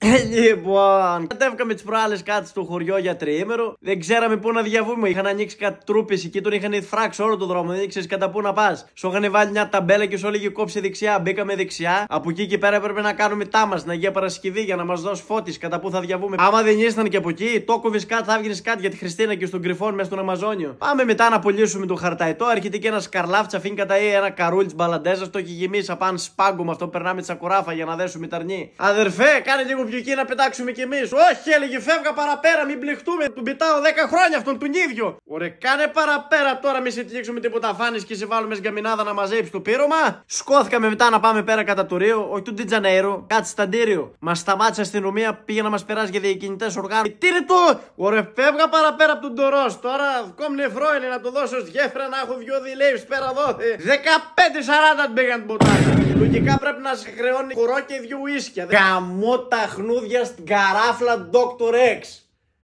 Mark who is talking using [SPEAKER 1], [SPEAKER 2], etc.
[SPEAKER 1] Λοιπόν, κατέβηκαμε τις προάλλες κάτι στο χωριό για τριήμερο. Δεν ξέραμε πού να διαβούμε. Είχαν ανοίξει κάτι τρούπες εκεί, τον είχαν φράξει όλο το δρόμο. Δεν ήξερες κατά πού να πας. Σου είχαν βάλει μια ταμπέλα και σου έλεγε κόψε δεξιά. Μπήκαμε δεξιά. Από εκεί και πέρα έπρεπε να κάνουμε τάμα στην Αγία Παρασκευή για να μας δώσει φώτης κατά πού θα διαβούμε. Άμα δεν ήσταν και από εκεί, το κόβεις κάτι, θα έβγαινες κάτι για τη Χριστίνα και στον Κρυφόν μέσα στον Αμαζόνιο. Πάμε μετά να πουλήσουμε το χαρταϊτό. Έρχεται και ένα σκαρλάφτσα, αφήνει κατά ένα καρούλι τη μπαλαντέζα. Το έχει γεμίσει απάν σπάγκο με αυτό. Περνάμε τσακουράφα για να δέσουμε ταρνί. Αδερφέ, κάνε λίγο πιο εκεί να πετάξουμε κι εμείς. Όχι, έλεγε, φεύγα παραπέρα, μην μπλεχτούμε. Του πετάω 10 χρόνια αυτόν τον ίδιο. Ωραία, κάνε παραπέρα τώρα, μη σε τυλίξουμε τίποτα φάνης και σε βάλουμε σγκαμινάδα να μαζέψει το πύρωμα. Σκόθηκαμε μετά να πάμε πέρα κατά το Ρίο, όχι του Ντιτζανέιρο, κάτι σταντήριο. Μα σταμάτησε η αστυνομία, πήγε να μα περάσει για διακινητές οργάνων. Τι είναι το! Ωραία, φεύγα παραπέρα από τον Τωρός. Τώρα κόμ νεφρό είναι να το δώσω γέφυρα να έχω δυο δηλεύει πέρα εδώ. 15-40 μπήκαν ποτάκια. Λογικά πρέπει να σε χρεώνει κουρό και δυο ουίσκια. Γαμώ τα χνούδια στην καράφλα Dr. X.